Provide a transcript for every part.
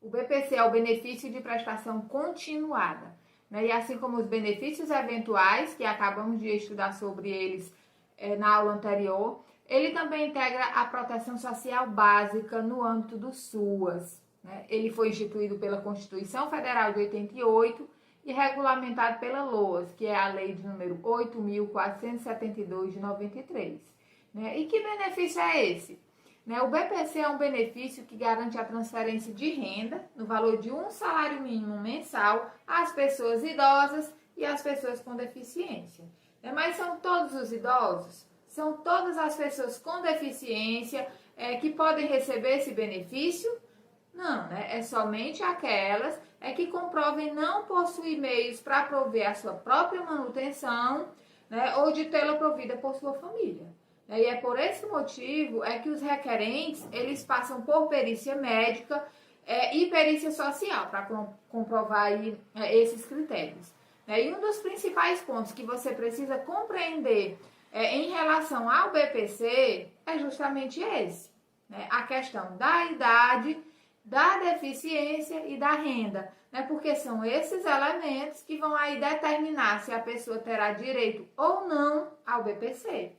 O BPC é o benefício de prestação continuada, né? E assim como os benefícios eventuais, que acabamos de estudar sobre eles na aula anterior, ele também integra a proteção social básica no âmbito do SUAS, né? Ele foi instituído pela Constituição Federal de 88 e regulamentado pela LOAS, que é a lei de número 8.472 de 93. Né? E que benefício é esse? O BPC é um benefício que garante a transferência de renda no valor de um salário mínimo mensal às pessoas idosas e às pessoas com deficiência. Mas são todos os idosos? São todas as pessoas com deficiência que podem receber esse benefício? Não, né? É somente aquelas que comprovem não possuir meios para prover a sua própria manutenção, né, ou de tê-la provida por sua família. E é por esse motivo que os requerentes eles passam por perícia médica e perícia social para comprovar aí, esses critérios. E um dos principais pontos que você precisa compreender em relação ao BPC é justamente esse, né? A questão da idade, da deficiência e da renda, né? Porque são esses elementos que vão aí determinar se a pessoa terá direito ou não ao BPC.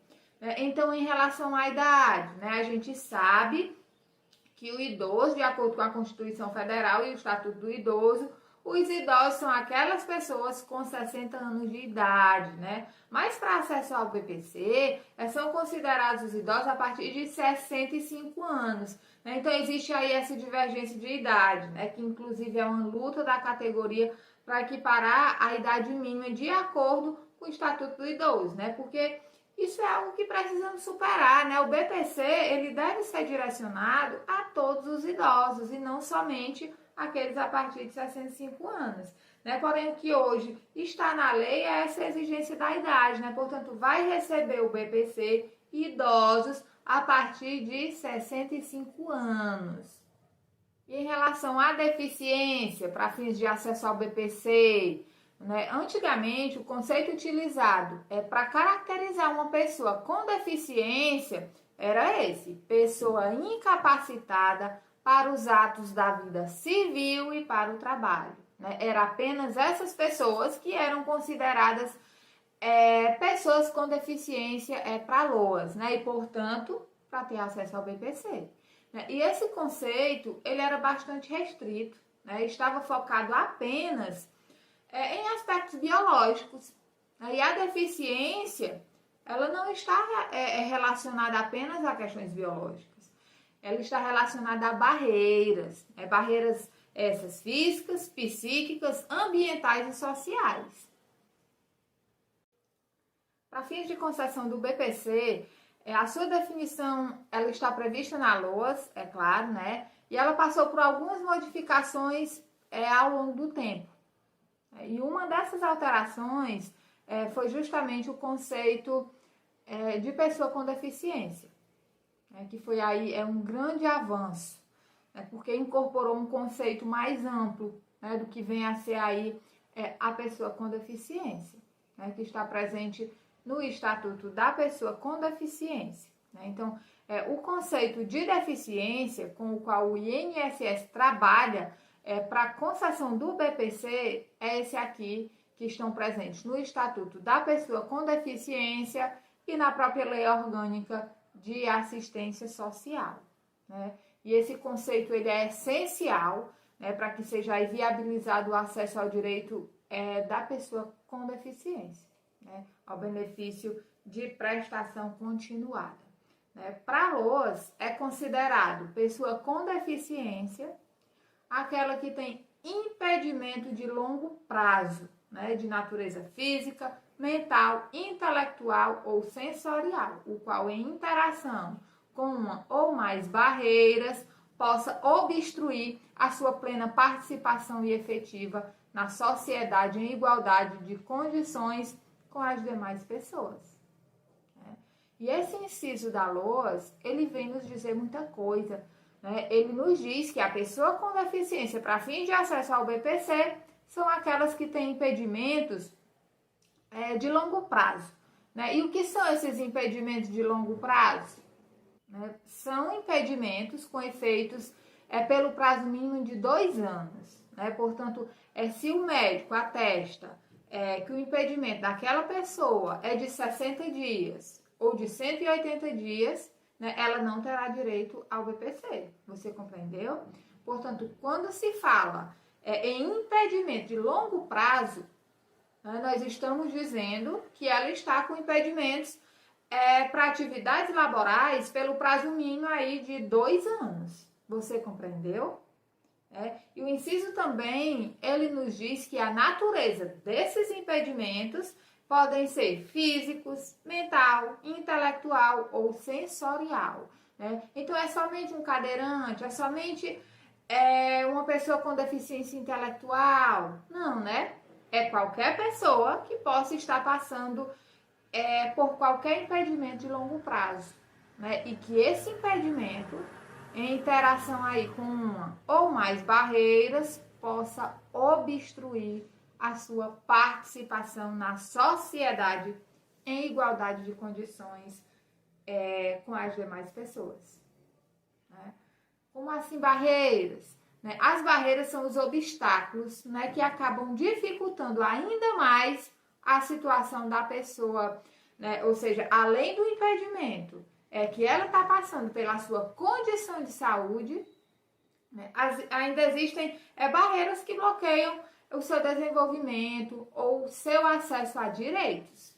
Então, em relação à idade, né, a gente sabe que o idoso, de acordo com a Constituição Federal e o Estatuto do Idoso, os idosos são aquelas pessoas com 60 anos de idade, né? Mas para acesso ao BPC, são considerados os idosos a partir de 65 anos. Né? Então, existe aí essa divergência de idade, né? Que inclusive é uma luta da categoria para equiparar a idade mínima de acordo com o Estatuto do Idoso, né? Porque isso é algo que precisamos superar, né? O BPC, ele deve ser direcionado a todos os idosos e não somente aqueles a partir de 65 anos, né? Porém, o que hoje está na lei é essa exigência da idade, né? Portanto, vai receber o BPC idosos a partir de 65 anos. E em relação à deficiência, para fins de acesso ao BPC, né? Antigamente, o conceito utilizado para caracterizar uma pessoa com deficiência era esse: pessoa incapacitada para os atos da vida civil e para o trabalho. Né? Era apenas essas pessoas que eram consideradas pessoas com deficiência para LOAS, né? E, portanto, para ter acesso ao BPC. Né? E esse conceito ele era bastante restrito, né? Estava focado apenas em aspectos biológicos. E a deficiência, ela não está relacionada apenas a questões biológicas. Ela está relacionada a barreiras, barreiras essas físicas, psíquicas, ambientais e sociais. Para fins de concessão do BPC, a sua definição ela está prevista na LOAS, é claro, né? E ela passou por algumas modificações ao longo do tempo. E uma dessas alterações foi justamente o conceito de pessoa com deficiência, que foi aí um grande avanço, porque incorporou um conceito mais amplo, do que vem a ser aí a pessoa com deficiência, que está presente no Estatuto da Pessoa com Deficiência. Então, o conceito de deficiência com o qual o INSS trabalha para a concessão do BPC é esse aqui, que estão presentes no Estatuto da Pessoa com Deficiência e na própria Lei Orgânica de Assistência Social. Né? E esse conceito ele é essencial, né, para que seja viabilizado o acesso ao direito da pessoa com deficiência, né, ao benefício de prestação continuada. Para a LOAS, é considerado pessoa com deficiência aquela que tem impedimento de longo prazo, né, de natureza física, mental, intelectual ou sensorial, o qual em interação com uma ou mais barreiras possa obstruir a sua plena participação e efetiva na sociedade em igualdade de condições com as demais pessoas. E esse inciso da LOAS, ele vem nos dizer muita coisa. Ele nos diz que a pessoa com deficiência para fins de acesso ao BPC são aquelas que têm impedimentos de longo prazo. E o que são esses impedimentos de longo prazo? São impedimentos com efeitos é pelo prazo mínimo de 2 anos. Né? Portanto, se o médico atesta que o impedimento daquela pessoa é de 60 dias ou de 180 dias, né, ela não terá direito ao BPC. Você compreendeu? Portanto, quando se fala em impedimento de longo prazo, né, nós estamos dizendo que ela está com impedimentos para atividades laborais pelo prazo mínimo aí de 2 anos. Você compreendeu? E o inciso também, ele nos diz que a natureza desses impedimentos podem ser físicos, mental, intelectual ou sensorial. Né? Então, é somente um cadeirante, é somente uma pessoa com deficiência intelectual? Não, né? É qualquer pessoa que possa estar passando por qualquer impedimento de longo prazo. Né? E que esse impedimento, em interação aí com uma ou mais barreiras, possa obstruir a sua participação na sociedade em igualdade de condições com as demais pessoas. Né? Como assim barreiras? Né? As barreiras são os obstáculos, né, que acabam dificultando ainda mais a situação da pessoa, né? Ou seja, além do impedimento que ela está passando pela sua condição de saúde, né, ainda existem barreiras que bloqueiam o seu desenvolvimento ou o seu acesso a direitos.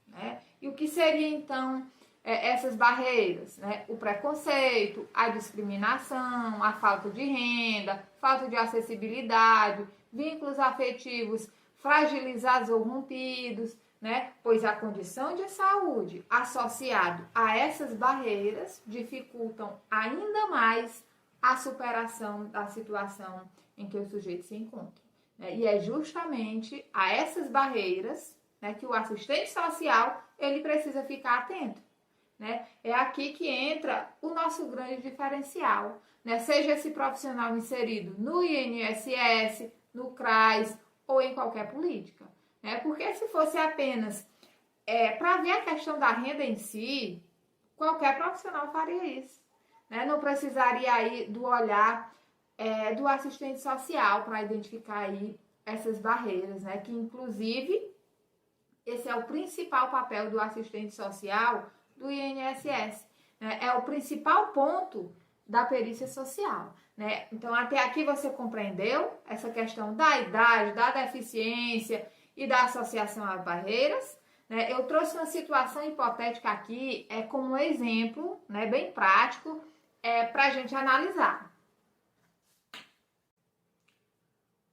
Né? E o que seria, então, essas barreiras? Né? O preconceito, a discriminação, a falta de renda, falta de acessibilidade, vínculos afetivos fragilizados ou rompidos, né? Pois a condição de saúde associado a essas barreiras dificultam ainda mais a superação da situação em que o sujeito se encontra. Né? E é justamente a essas barreiras, né, que o assistente social ele precisa ficar atento. Né? É aqui que entra o nosso grande diferencial. Né? Seja esse profissional inserido no INSS, no CRAS ou em qualquer política. Né? Porque se fosse apenas para ver a questão da renda em si, qualquer profissional faria isso. Né? Não precisaria aí do olhar do assistente social para identificar aí essas barreiras, né? Que inclusive esse é o principal papel do assistente social do INSS. Né? É o principal ponto da perícia social. Né? Então, até aqui você compreendeu essa questão da idade, da deficiência e da associação às barreiras. Né? Eu trouxe uma situação hipotética aqui como um exemplo, né, bem prático, para a gente analisar.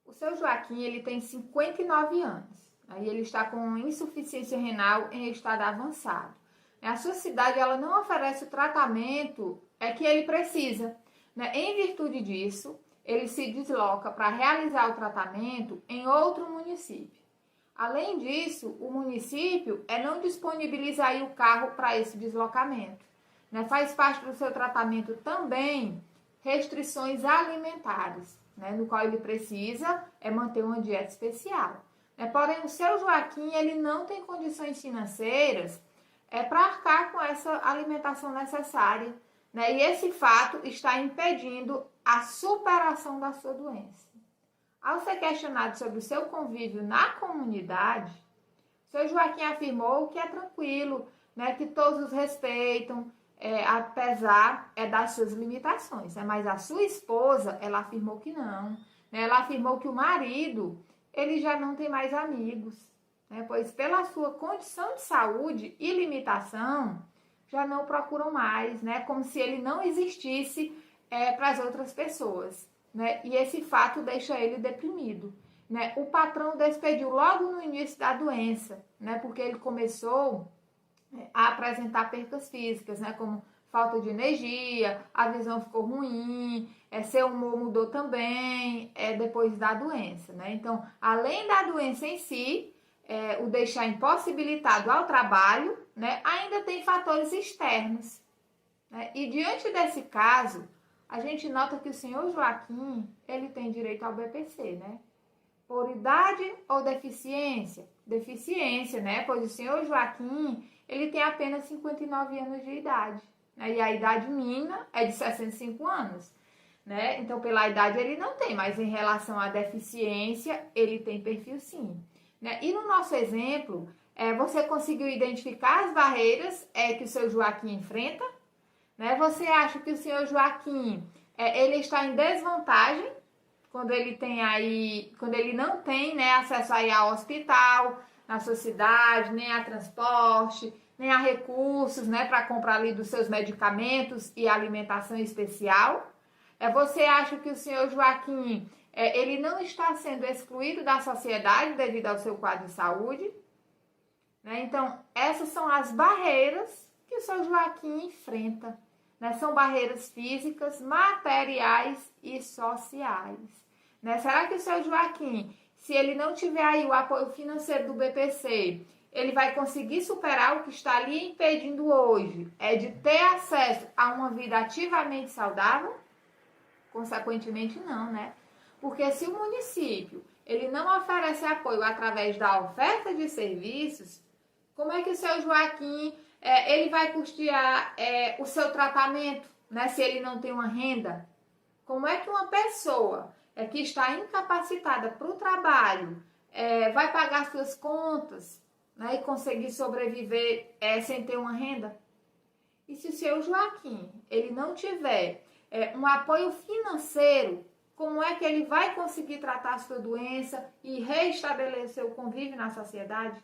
O seu Joaquim ele tem 59 anos. Aí ele está com insuficiência renal em estado avançado. A sua cidade ela não oferece o tratamento que ele precisa. Né? Em virtude disso, ele se desloca para realizar o tratamento em outro município. Além disso, o município não disponibiliza aí o carro para esse deslocamento. Né? Faz parte do seu tratamento também restrições alimentares, né? No qual ele precisa manter uma dieta especial. Né? Porém, o seu Joaquim ele não tem condições financeiras para arcar com essa alimentação necessária. Né? E esse fato está impedindo a superação da sua doença. Ao ser questionado sobre o seu convívio na comunidade, o seu Joaquim afirmou que é tranquilo, né? Que todos os respeitam, apesar das suas limitações. Né? Mas a sua esposa, ela afirmou que não. Né? Ela afirmou que o marido, ele já não tem mais amigos. Né? Pois pela sua condição de saúde e limitação, já não procuram mais, né? Como se ele não existisse para as outras pessoas. Né? E esse fato deixa ele deprimido. Né? O patrão despediu logo no início da doença, né? Porque ele começou a apresentar percas físicas, né? Como falta de energia, a visão ficou ruim, seu humor mudou também depois da doença. Né? Então, além da doença em si, o deixar impossibilitado ao trabalho, né? Ainda tem fatores externos. Né? E diante desse caso, a gente nota que o senhor Joaquim, ele tem direito ao BPC, né? Por idade ou deficiência? Deficiência, né? Pois o senhor Joaquim, ele tem apenas 59 anos de idade. Né? E a idade mínima é de 65 anos. né? Então, pela idade ele não tem, mas em relação à deficiência, ele tem perfil sim, né? E no nosso exemplo, você conseguiu identificar as barreiras que o seu Joaquim enfrenta, né? Você acha que o senhor Joaquim, ele está em desvantagem quando ele não tem, né, acesso aí ao hospital na sua cidade, nem a transporte, nem a recursos, né, para comprar ali dos seus medicamentos e alimentação especial? Você acha que o senhor Joaquim, ele não está sendo excluído da sociedade devido ao seu quadro de saúde? Né? Então, essas são as barreiras que o seu Joaquim enfrenta. Né? São barreiras físicas, materiais e sociais. Né? Será que o seu Joaquim, se ele não tiver aí o apoio financeiro do BPC, ele vai conseguir superar o que está ali impedindo hoje? De ter acesso a uma vida ativamente saudável? Consequentemente, não, né? Porque se o município ele não oferece apoio através da oferta de serviços, como é que o seu Joaquim ele vai custear o seu tratamento, né? Se ele não tem uma renda? Como é que uma pessoa que está incapacitada para o trabalho vai pagar suas contas, né? E conseguir sobreviver sem ter uma renda? E se o seu Joaquim ele não tiver um apoio financeiro, como é que ele vai conseguir tratar a sua doença e reestabelecer o convívio na sociedade?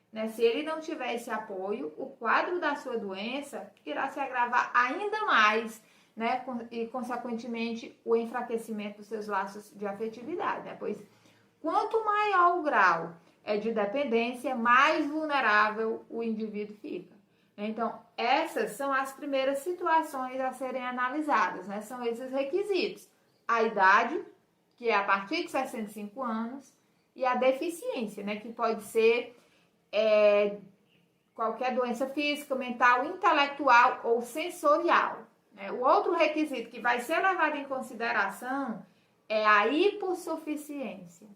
Né? Se ele não tiver esse apoio, o quadro da sua doença irá se agravar ainda mais, né? E, consequentemente, o enfraquecimento dos seus laços de afetividade. Né? Pois, quanto maior o grau de dependência, mais vulnerável o indivíduo fica. Então, essas são as primeiras situações a serem analisadas, né? São esses requisitos. A idade, que é a partir de 65 anos, e a deficiência, né? Que pode ser qualquer doença física, mental, intelectual ou sensorial. Né? O outro requisito que vai ser levado em consideração é a hipossuficiência,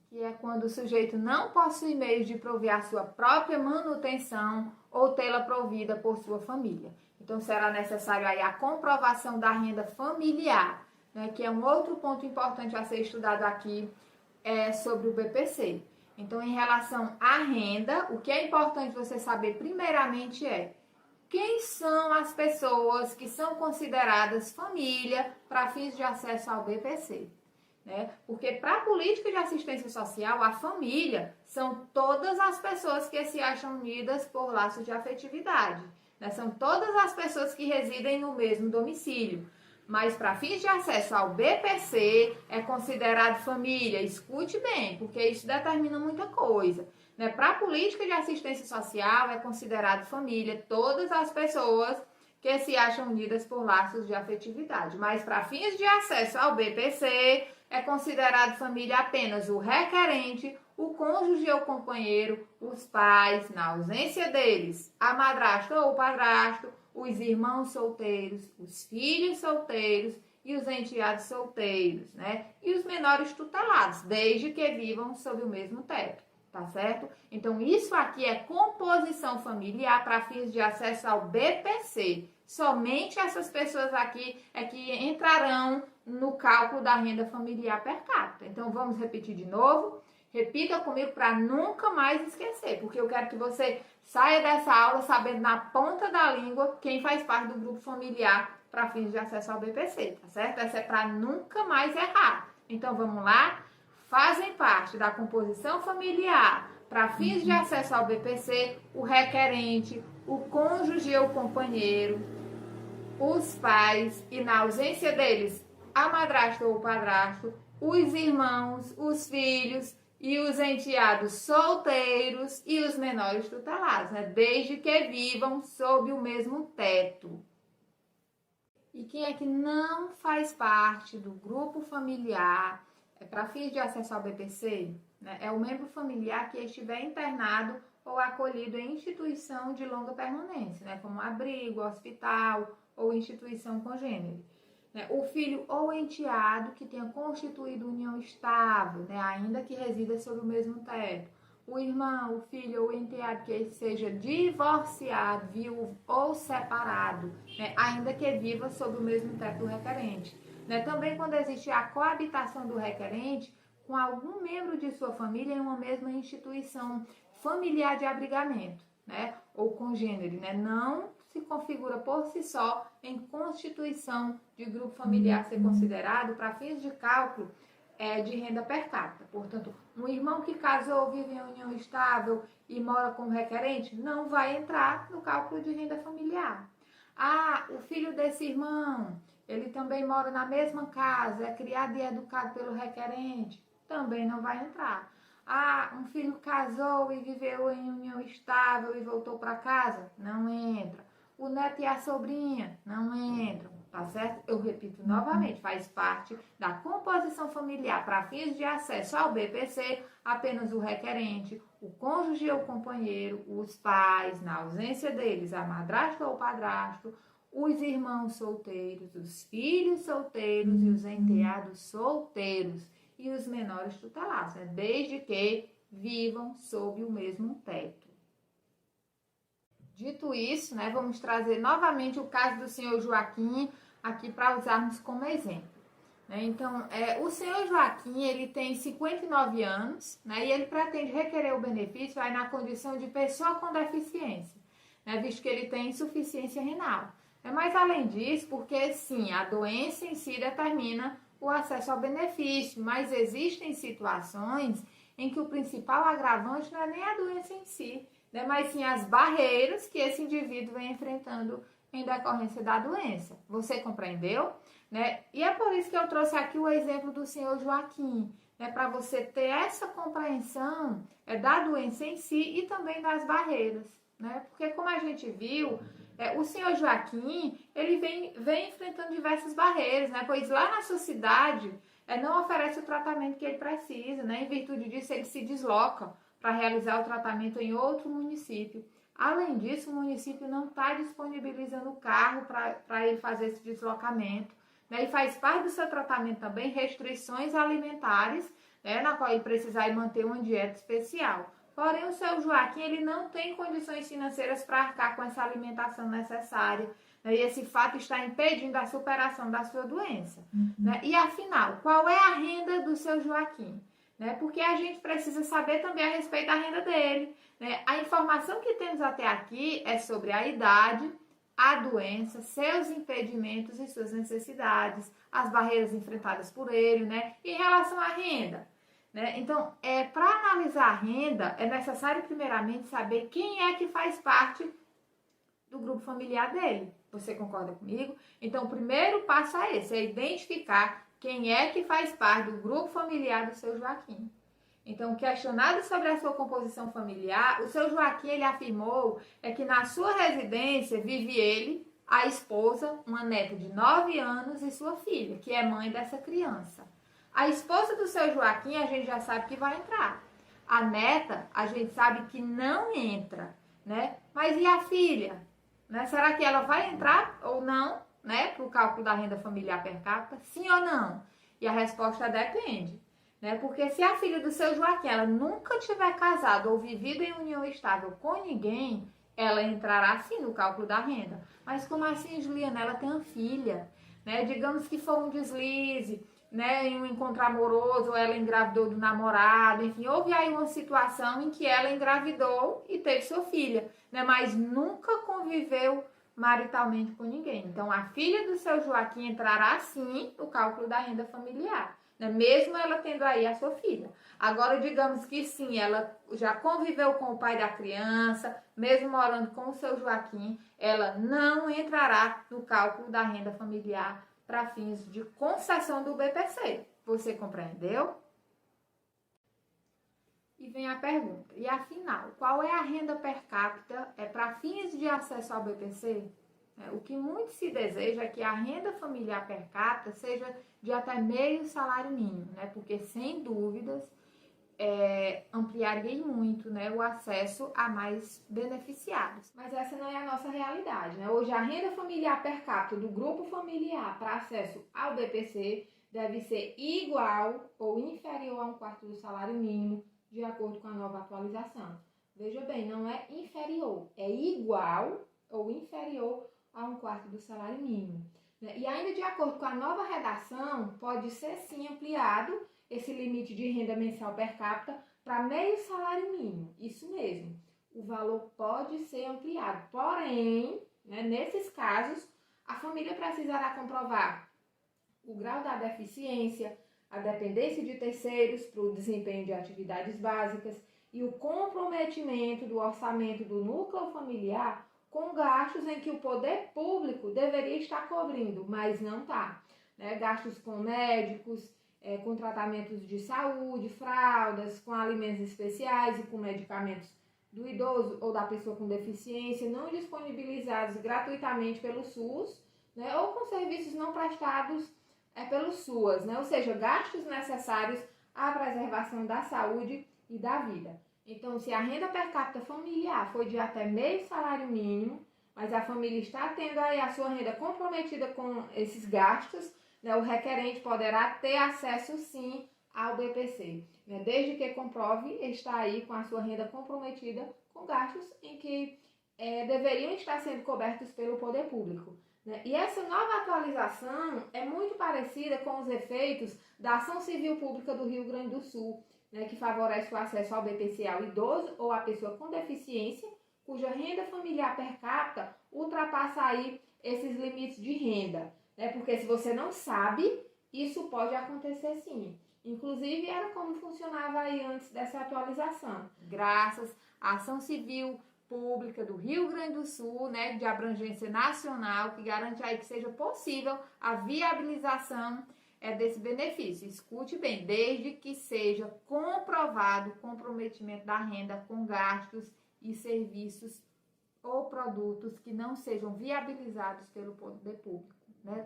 que é quando o sujeito não possui meios de prover a sua própria manutenção ou tê-la provida por sua família. Então, será necessário aí a comprovação da renda familiar, né, que é um outro ponto importante a ser estudado aqui sobre o BPC. Então, em relação à renda, o que é importante você saber primeiramente quem são as pessoas que são consideradas família para fins de acesso ao BPC. Né? Porque para a política de assistência social, a família são todas as pessoas que se acham unidas por laços de afetividade. Né? São todas as pessoas que residem no mesmo domicílio. Mas para fins de acesso ao BPC é considerado família. Escute bem, porque isso determina muita coisa. Né? Para a política de assistência social é considerado família todas as pessoas que se acham unidas por laços de afetividade. Mas para fins de acesso ao BPC é considerado família apenas o requerente, o cônjuge ou companheiro, os pais, na ausência deles, a madrasta ou o padrasto, os irmãos solteiros, os filhos solteiros e os enteados solteiros, né? E os menores tutelados, desde que vivam sob o mesmo teto, tá certo? Então, isso aqui é composição familiar para fins de acesso ao BPC. Somente essas pessoas aqui é que entrarão no cálculo da renda familiar per capita. Então, vamos repetir de novo. Repita comigo para nunca mais esquecer, porque eu quero que você saia dessa aula sabendo na ponta da língua quem faz parte do grupo familiar para fins de acesso ao BPC, tá certo? Essa é para nunca mais errar. Então, vamos lá? Fazem parte da composição familiar para fins de acesso ao BPC o requerente, o cônjuge ou companheiro, os pais e, na ausência deles, a madrasta ou o padrasto, os irmãos, os filhos e os enteados solteiros e os menores tutelados, né? Desde que vivam sob o mesmo teto. E quem é que não faz parte do grupo familiar para fins de acesso ao BPC? Né? É o membro familiar que estiver internado ou acolhido em instituição de longa permanência, né? Como abrigo, hospital ou instituição congênere. O filho ou enteado que tenha constituído união estável, né, ainda que resida sob o mesmo teto. O irmão, o filho ou enteado que seja divorciado, viúvo ou separado, né, ainda que viva sob o mesmo teto do requerente. né? Também quando existe a coabitação do requerente com algum membro de sua família em uma mesma instituição familiar de abrigamento, né? Ou congênere, né? Não se configura por si só em constituição de grupo familiar ser considerado para fins de cálculo de renda per capita. Portanto, um irmão que casou, vive em união estável e mora como requerente, não vai entrar no cálculo de renda familiar. Ah, o filho desse irmão, ele também mora na mesma casa, é criado e educado pelo requerente, também não vai entrar. Ah, um filho casou e viveu em união estável e voltou para casa, não entra. O neto e a sobrinha, não entram. Tá certo? Eu repito novamente, faz parte da composição familiar para fins de acesso ao BPC apenas o requerente, o cônjuge ou companheiro, os pais, na ausência deles, a madrasta ou padrasto, os irmãos solteiros, os filhos solteiros e os enteados solteiros e os menores tutelados, né? Desde que vivam sob o mesmo teto. Dito isso, né, vamos trazer novamente o caso do senhor Joaquim aqui para usarmos como exemplo. Né? Então, o senhor Joaquim, ele tem 59 anos, né, e ele pretende requerer o benefício aí na condição de pessoa com deficiência, né, visto que ele tem insuficiência renal. Mas além disso, porque sim, a doença em si determina o acesso ao benefício, mas existem situações em que o principal agravante não é nem a doença em si, né, mas sim as barreiras que esse indivíduo vem enfrentando em decorrência da doença. Você compreendeu? Né? E é por isso que eu trouxe aqui o exemplo do senhor Joaquim, né, para você ter essa compreensão da doença em si e também das barreiras. Né? Porque como a gente viu, o senhor Joaquim, ele vem enfrentando diversas barreiras, né? Pois lá na sua cidade não oferece o tratamento que ele precisa, né? Em virtude disso, ele se desloca para realizar o tratamento em outro município. Além disso, o município não está disponibilizando o carro para ele fazer esse deslocamento. Né? E faz parte do seu tratamento também restrições alimentares, né? Na qual ele precisa manter uma dieta especial. Porém, o seu Joaquim ele não tem condições financeiras para arcar com essa alimentação necessária. Né? E esse fato está impedindo a superação da sua doença. Né? E afinal, qual é a renda do seu Joaquim? Né? Porque a gente precisa saber também a respeito da renda dele. Né? A informação que temos até aqui é sobre a idade, a doença, seus impedimentos e suas necessidades, as barreiras enfrentadas por ele, né? Em relação à renda. Né? Então, para analisar a renda, é necessário primeiramente saber quem é que faz parte do grupo familiar dele. Você concorda comigo? Então, o primeiro passo é esse, é identificar quem é que faz parte do grupo familiar do seu Joaquim. Então, questionado sobre a sua composição familiar, o seu Joaquim ele afirmou que na sua residência vive ele, a esposa, uma neta de 9 anos e sua filha, que é mãe dessa criança. A esposa do seu Joaquim, a gente já sabe que vai entrar. A neta, a gente sabe que não entra, né? Mas e a filha? Né? Será que ela vai entrar ou não, né? Para o cálculo da renda familiar per capita? Sim ou não? E a resposta depende. Né? Porque se a filha do seu Joaquim ela nunca tiver casado ou vivido em união estável com ninguém, ela entrará sim no cálculo da renda. Mas como assim, Juliana? Ela tem uma filha, né? Digamos que for um deslize, né? Em um encontro amoroso, ou ela engravidou do namorado, enfim, houve aí uma situação em que ela engravidou e teve sua filha, né? Mas nunca conviveu maritalmente com ninguém. Então, a filha do seu Joaquim entrará sim no cálculo da renda familiar. Né? Mesmo ela tendo aí a sua filha. Agora, digamos que sim, ela já conviveu com o pai da criança, mesmo morando com o seu Joaquim, ela não entrará no cálculo da renda familiar para fins de concessão do BPC. Você compreendeu? E vem a pergunta, e afinal, qual é a renda per capita para fins de acesso ao BPC? O que muito se deseja é que a renda familiar per capita seja de até meio salário mínimo, né? Porque, sem dúvidas, ampliaria muito, né, o acesso a mais beneficiados. Mas essa não é a nossa realidade, né? Hoje, a renda familiar per capita do grupo familiar para acesso ao BPC deve ser igual ou inferior a 1/4 do salário mínimo, de acordo com a nova atualização. Veja bem, não é inferior, é igual ou inferior a 1/4 do salário mínimo. E ainda de acordo com a nova redação, pode ser sim ampliado esse limite de renda mensal per capita para meio salário mínimo. Isso mesmo, o valor pode ser ampliado. Porém, nesses casos, a família precisará comprovar o grau da deficiência, a dependência de terceiros para o desempenho de atividades básicas e o comprometimento do orçamento do núcleo familiar com gastos em que o poder público deveria estar cobrindo, mas não está. Gastos com médicos, com tratamentos de saúde, fraldas, com alimentos especiais e com medicamentos do idoso ou da pessoa com deficiência não disponibilizados gratuitamente pelo SUS, ou com serviços não prestados pelo SUAS, ou seja, gastos necessários à preservação da saúde e da vida. Então, se a renda per capita familiar foi de até meio salário mínimo, mas a família está tendo aí a sua renda comprometida com esses gastos, o requerente poderá ter acesso sim ao BPC, desde que comprove estar aí com a sua renda comprometida com gastos em que deveriam estar sendo cobertos pelo poder público. E essa nova atualização é muito parecida com os efeitos da Ação Civil Pública do Rio Grande do Sul, que favorece o acesso ao BPC ao idoso ou à pessoa com deficiência, cuja renda familiar per capita ultrapassa aí esses limites de renda. Porque se você não sabe, isso pode acontecer sim. Inclusive, era como funcionava aí antes dessa atualização. Graças à Ação Civil Pública do Rio Grande do Sul, de abrangência nacional, que garante aí que seja possível a viabilização desse benefício. Escute bem, desde que seja comprovado o comprometimento da renda com gastos e serviços ou produtos que não sejam viabilizados pelo poder público.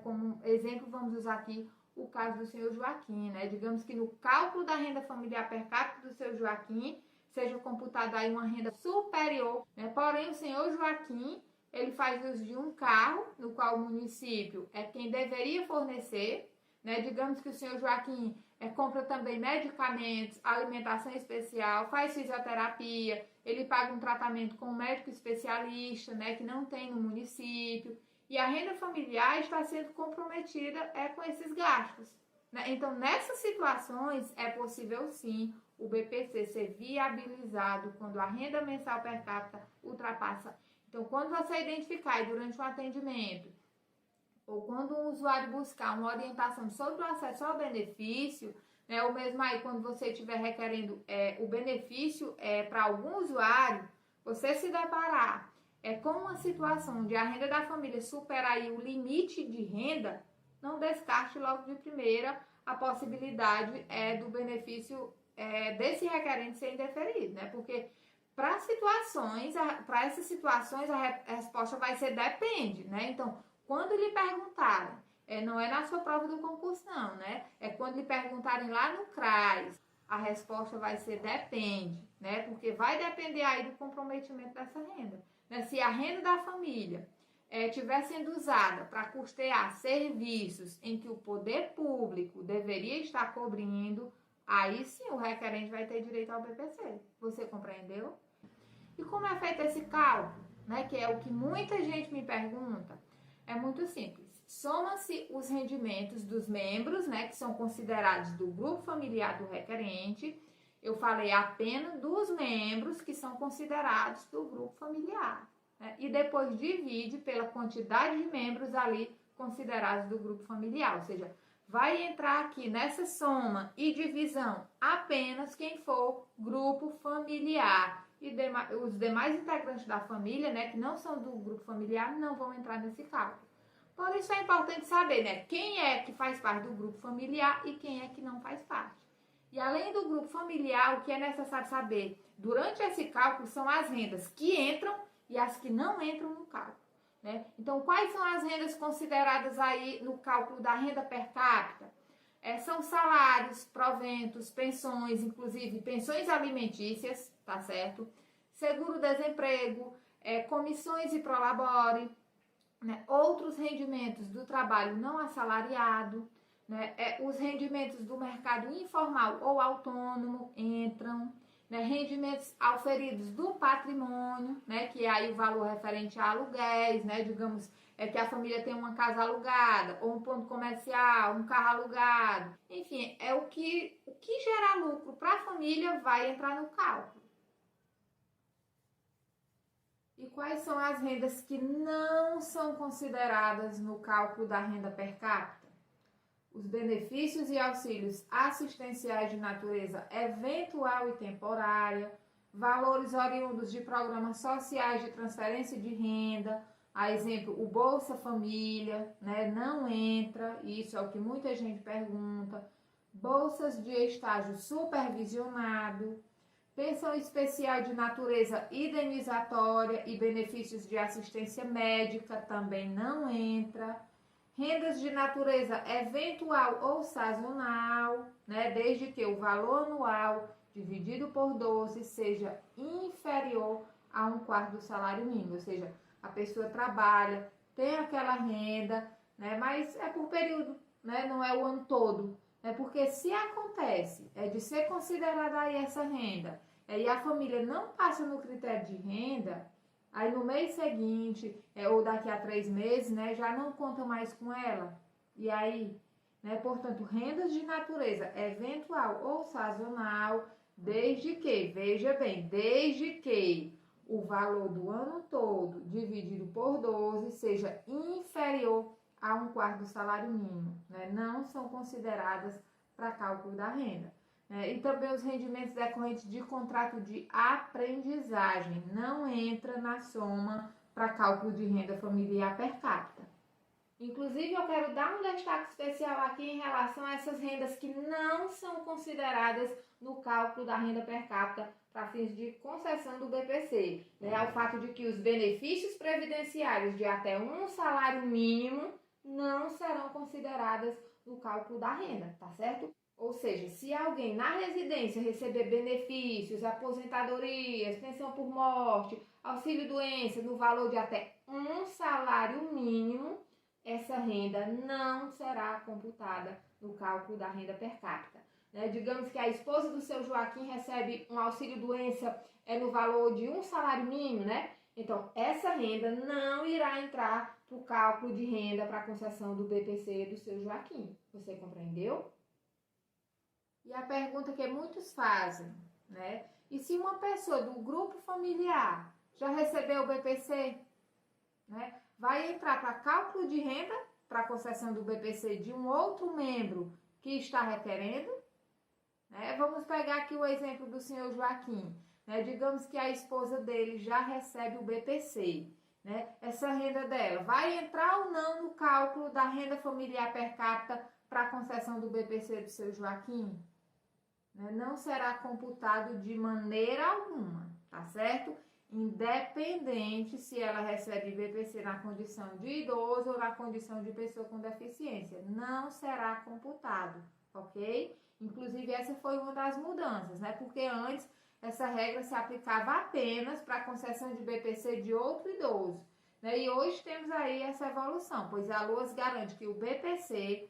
Como exemplo, vamos usar aqui o caso do senhor Joaquim. Digamos que no cálculo da renda familiar per capita do senhor Joaquim, seja computada aí uma renda superior, porém o senhor Joaquim, ele faz uso de um carro, no qual o município é quem deveria fornecer, digamos que o senhor Joaquim compra também medicamentos, alimentação especial, faz fisioterapia, ele paga um tratamento com um médico especialista, que não tem no município, e a renda familiar está sendo comprometida com esses gastos. Então, nessas situações, é possível sim o BPC ser viabilizado quando a renda mensal per capita ultrapassa. Então, quando você identificar aí durante um atendimento, ou quando um usuário buscar uma orientação sobre o acesso ao benefício, ou mesmo aí quando você estiver requerendo o benefício para algum usuário, você se deparar com uma situação onde a renda da família supera aí o limite de renda, não descarte logo de primeira a possibilidade do benefício desse requerente ser indeferido, porque para essas situações a resposta vai ser depende, Então, quando lhe perguntarem, não é na sua prova do concurso não, É quando lhe perguntarem lá no CRAS, a resposta vai ser depende, Porque vai depender aí do comprometimento dessa renda. Se a renda da família estiver sendo usada para custear serviços em que o poder público deveria estar cobrindo, aí sim o requerente vai ter direito ao BPC. Você compreendeu? E como é feito esse cálculo, que é o que muita gente me pergunta, é muito simples. Soma-se os rendimentos dos membros, que são considerados do grupo familiar do requerente. Eu falei apenas dos membros que são considerados do grupo familiar. E depois divide pela quantidade de membros ali considerados do grupo familiar. Ou seja, vai entrar aqui nessa soma e divisão apenas quem for grupo familiar. E os demais integrantes da família, que não são do grupo familiar, não vão entrar nesse cálculo. Por isso é importante saber, quem é que faz parte do grupo familiar e quem é que não faz parte. E além do grupo familiar, o que é necessário saber durante esse cálculo são as rendas que entram e as que não entram no cálculo. Então, quais são as rendas consideradas aí no cálculo da renda per capita? São salários, proventos, pensões, inclusive pensões alimentícias, tá certo? Seguro-desemprego, comissões e prolabore, outros rendimentos do trabalho não assalariado, os rendimentos do mercado informal ou autônomo entram, rendimentos auferidos do patrimônio, que é aí o valor referente a aluguéis, digamos, é que a família tem uma casa alugada, ou um ponto comercial, um carro alugado. Enfim, é o que gerar lucro para a família vai entrar no cálculo. E quais são as rendas que não são consideradas no cálculo da renda per capita? Os benefícios e auxílios assistenciais de natureza eventual e temporária, valores oriundos de programas sociais de transferência de renda, a exemplo, o Bolsa Família, né, não entra, isso é o que muita gente pergunta, bolsas de estágio supervisionado, pensão especial de natureza indenizatória e benefícios de assistência médica também não entra, rendas de natureza eventual ou sazonal, né, desde que o valor anual dividido por 12 seja inferior a 1/4 do salário mínimo, ou seja, a pessoa trabalha, tem aquela renda, né, mas é por período, né, não é o ano todo, né, porque se acontece de ser considerada aí essa renda e a família não passa no critério de renda, aí no mês seguinte, ou daqui a 3 meses, né, já não conta mais com ela. E aí, né, portanto, rendas de natureza eventual ou sazonal, desde que, veja bem, desde que o valor do ano todo dividido por 12 seja inferior a 1/4 do salário mínimo, né, não são consideradas para cálculo da renda. E também os rendimentos decorrentes de contrato de aprendizagem não entra na soma para cálculo de renda familiar per capita. Inclusive, eu quero dar um destaque especial aqui em relação a essas rendas que não são consideradas no cálculo da renda per capita para fins de concessão do BPC. Ao fato de que os benefícios previdenciários de até um salário mínimo não serão consideradas no cálculo da renda, tá certo? Ou seja, se alguém na residência receber benefícios, aposentadorias, pensão por morte, auxílio-doença no valor de até um salário mínimo, essa renda não será computada no cálculo da renda per capita. Digamos que a esposa do seu Joaquim recebe um auxílio-doença no valor de um salário mínimo, né? Então, essa renda não irá entrar para o cálculo de renda para concessão do BPC do seu Joaquim. Você compreendeu? E a pergunta que muitos fazem, né? E se uma pessoa do grupo familiar já recebeu o BPC, né? Vai entrar para cálculo de renda para concessão do BPC de um outro membro que está requerendo? Vamos pegar aqui o exemplo do senhor Joaquim. Digamos que a esposa dele já recebe o BPC. Essa renda dela vai entrar ou não no cálculo da renda familiar per capita para concessão do BPC do seu Joaquim? Não será computado de maneira alguma, tá certo? Independente se ela recebe BPC na condição de idoso ou na condição de pessoa com deficiência, não será computado, ok? Inclusive, essa foi uma das mudanças, porque antes essa regra se aplicava apenas para a concessão de BPC de outro idoso, e hoje temos aí essa evolução, pois a LOAS garante que o BPC,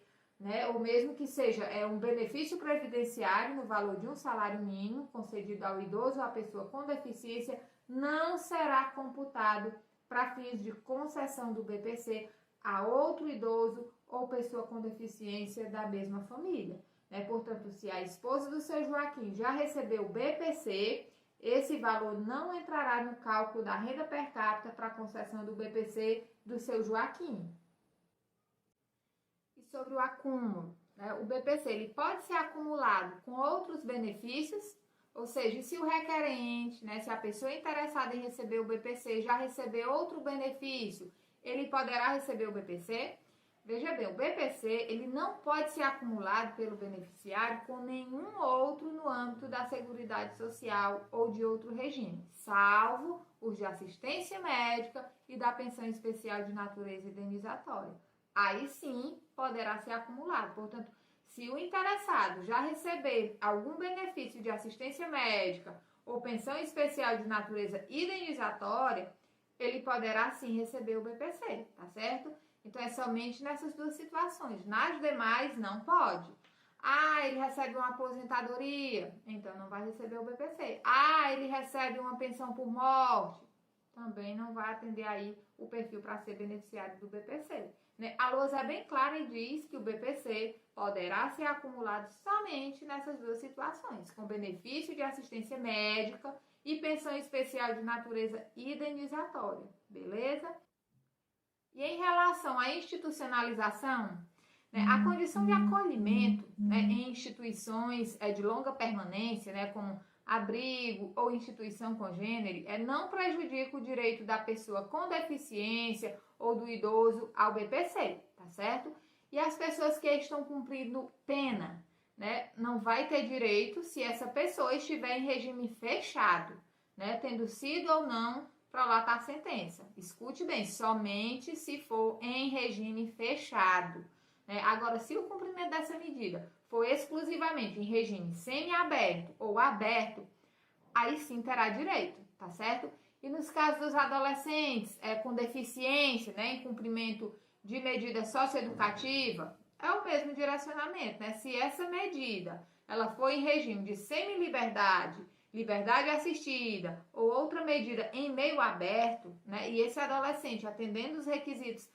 ou mesmo que seja um benefício previdenciário no valor de um salário mínimo concedido ao idoso ou à pessoa com deficiência, não será computado para fins de concessão do BPC a outro idoso ou pessoa com deficiência da mesma família. Portanto, se a esposa do seu Joaquim já recebeu o BPC, esse valor não entrará no cálculo da renda per capita para concessão do BPC do seu Joaquim. E sobre o acúmulo, o BPC ele pode ser acumulado com outros benefícios, ou seja, se o requerente, se a pessoa interessada em receber o BPC já receber outro benefício, ele poderá receber o BPC. Veja bem, o BPC ele não pode ser acumulado pelo beneficiário com nenhum outro no âmbito da Seguridade Social ou de outro regime, salvo os de assistência médica e da pensão especial de natureza indenizatória. Aí sim poderá ser acumulado. Portanto, se o interessado já receber algum benefício de assistência médica ou pensão especial de natureza indenizatória, ele poderá sim receber o BPC, tá certo? Então, é somente nessas duas situações. Nas demais, não pode. Ele recebe uma aposentadoria, então não vai receber o BPC. Ele recebe uma pensão por morte, também não vai atender aí o perfil para ser beneficiário do BPC. Né? A LOAS é bem clara e diz que o BPC poderá ser acumulado somente nessas duas situações, com benefício de assistência médica e pensão especial de natureza indenizatória, beleza? E em relação à institucionalização, né, a condição de acolhimento, né, em instituições de longa permanência, né, como abrigo ou instituição congênere, não prejudica o direito da pessoa com deficiência ou do idoso ao BPC, tá certo? E as pessoas que estão cumprindo pena, né, não vai ter direito se essa pessoa estiver em regime fechado, né, tendo sido ou não prolatar a sentença. Escute bem, somente se for em regime fechado. Né? Agora, se o cumprimento dessa medida for exclusivamente em regime semiaberto ou aberto, aí sim terá direito, tá certo? E nos casos dos adolescentes com deficiência, né, em cumprimento de medida socioeducativa, é o mesmo direcionamento, né? Se essa medida ela for em regime de semi-liberdade, liberdade assistida ou outra medida em meio aberto, né, e esse adolescente atendendo os requisitos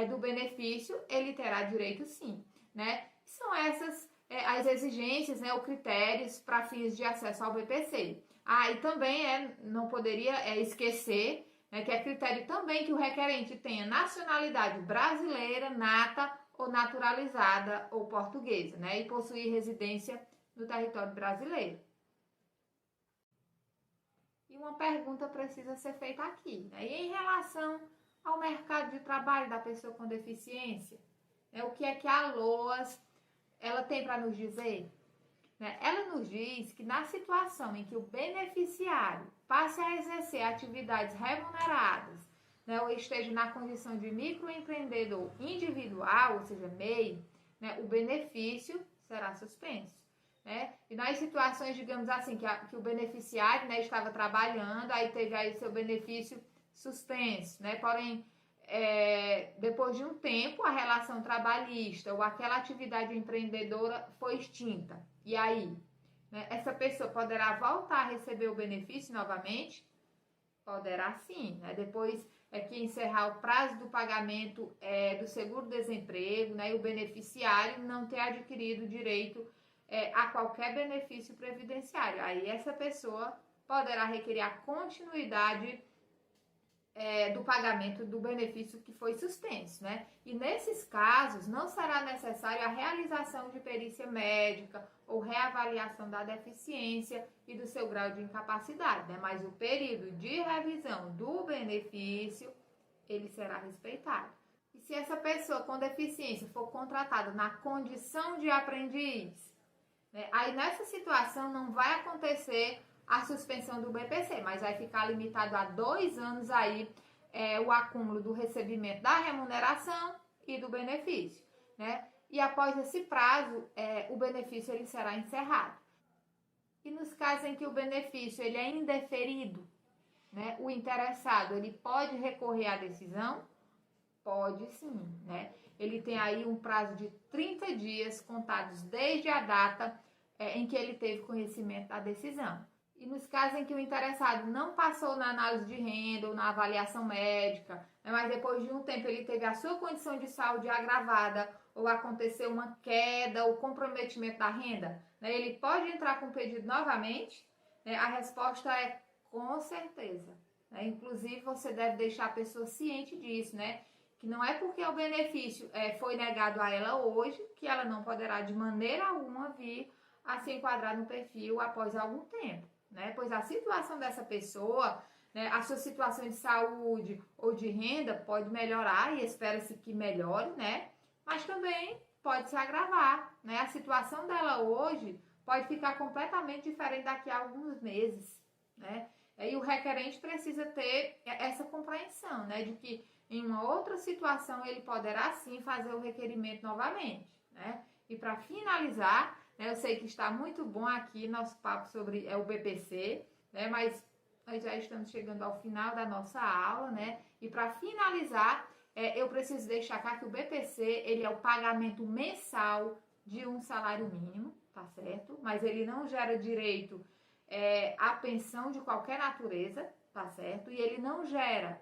do benefício, ele terá direito sim, né? São essas as exigências, né, ou critérios para fins de acesso ao BPC. Ah, e também não poderia esquecer, né, que é critério também que o requerente tenha nacionalidade brasileira, nata ou naturalizada ou portuguesa, né, e possuir residência no território brasileiro. E uma pergunta precisa ser feita aqui, né? E em relação ao mercado de trabalho da pessoa com deficiência, né, o que é que a LOAS ela tem para nos dizer? Né? Ela nos diz que na situação em que o beneficiário passe a exercer atividades remuneradas, né, ou esteja na condição de microempreendedor individual, ou seja, MEI, né, o benefício será suspenso. Né? E nas situações, digamos assim, que o beneficiário, né, estava trabalhando, aí teve aí seu benefício suspenso, né? Porém, depois de um tempo, a relação trabalhista ou aquela atividade empreendedora foi extinta. E aí, né, essa pessoa poderá voltar a receber o benefício novamente? Poderá sim, né? Depois que encerrar o prazo do pagamento do seguro-desemprego, né, e o beneficiário não ter adquirido direito a qualquer benefício previdenciário. Aí essa pessoa poderá requerer a continuidade do pagamento do benefício que foi suspenso, né? E nesses casos, não será necessário a realização de perícia médica ou reavaliação da deficiência e do seu grau de incapacidade, né? Mas o período de revisão do benefício, ele será respeitado. E se essa pessoa com deficiência for contratada na condição de aprendiz, né? Aí nessa situação não vai acontecer a suspensão do BPC, mas vai ficar limitado a 2 anos aí o acúmulo do recebimento da remuneração e do benefício, né? E após esse prazo, o benefício ele será encerrado. E nos casos em que o benefício ele é indeferido, né? O interessado ele pode recorrer à decisão? Pode sim, né? Ele tem aí um prazo de 30 dias contados desde a data em que ele teve conhecimento da decisão. E nos casos em que o interessado não passou na análise de renda ou na avaliação médica, né, mas depois de um tempo ele teve a sua condição de saúde agravada ou aconteceu uma queda ou comprometimento da renda, né, ele pode entrar com o pedido novamente? Né? A resposta é com certeza. Né? Inclusive, você deve deixar a pessoa ciente disso, né? Que não é porque o benefício foi negado a ela hoje que ela não poderá de maneira alguma vir a se enquadrar no perfil após algum tempo. Né? Pois a situação dessa pessoa, né, a sua situação de saúde ou de renda pode melhorar e espera-se que melhore, né? Mas também pode se agravar, né? A situação dela hoje pode ficar completamente diferente daqui a alguns meses, né? E o requerente precisa ter essa compreensão, né, de que em uma outra situação ele poderá sim fazer o requerimento novamente, né? E para finalizar, eu sei que está muito bom aqui nosso papo sobre o BPC, né? Mas nós já estamos chegando ao final da nossa aula, né? E para finalizar, eu preciso destacar que o BPC, ele é o pagamento mensal de um salário mínimo, tá certo? Mas ele não gera direito à pensão de qualquer natureza, tá certo? E ele não gera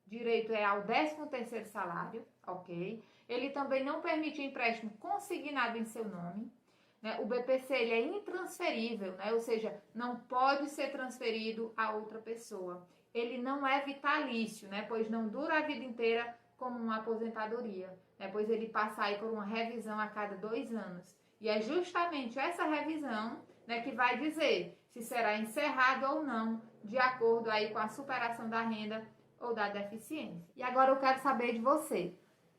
direito ao 13º salário, ok? Ele também não permite empréstimo consignado em seu nome, né? O BPC ele é intransferível, né? Ou seja, não pode ser transferido a outra pessoa. Ele não é vitalício, né? Pois não dura a vida inteira como uma aposentadoria, né? Pois ele passa aí por uma revisão a cada 2 anos. E é justamente essa revisão, né, que vai dizer se será encerrado ou não, de acordo aí com a superação da renda ou da deficiência. E agora eu quero saber de você.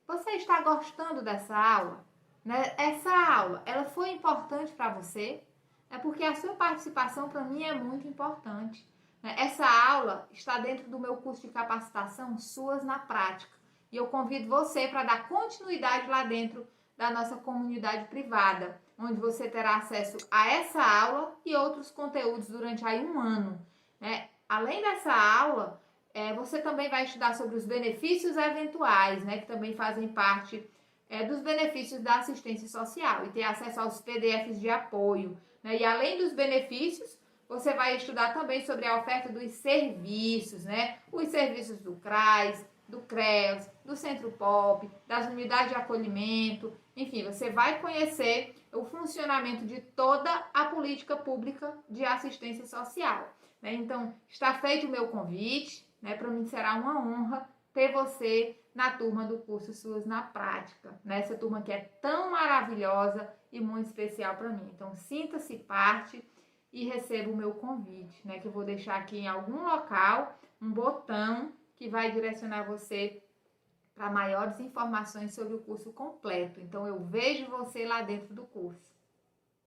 Você está gostando dessa aula? Né? Essa aula, ela foi importante para você? É porque a sua participação para mim é muito importante. Né? Essa aula está dentro do meu curso de capacitação Suas na Prática. E eu convido você para dar continuidade lá dentro da nossa comunidade privada, onde você terá acesso a essa aula e outros conteúdos durante aí um ano. Né? Além dessa aula, você também vai estudar sobre os benefícios eventuais, né, que também fazem parte dos benefícios da assistência social e ter acesso aos PDFs de apoio. Né? E além dos benefícios, você vai estudar também sobre a oferta dos serviços, né? Os serviços do CRAS, do CREAS, do Centro POP, das unidades de acolhimento, enfim, você vai conhecer o funcionamento de toda a política pública de assistência social. Né? Então, está feito o meu convite, né? Para mim será uma honra ter você na turma do curso Suas na Prática, né? Essa turma que é tão maravilhosa e muito especial para mim. Então, sinta-se parte e receba o meu convite, né? Que eu vou deixar aqui em algum local um botão que vai direcionar você para maiores informações sobre o curso completo. Então, eu vejo você lá dentro do curso.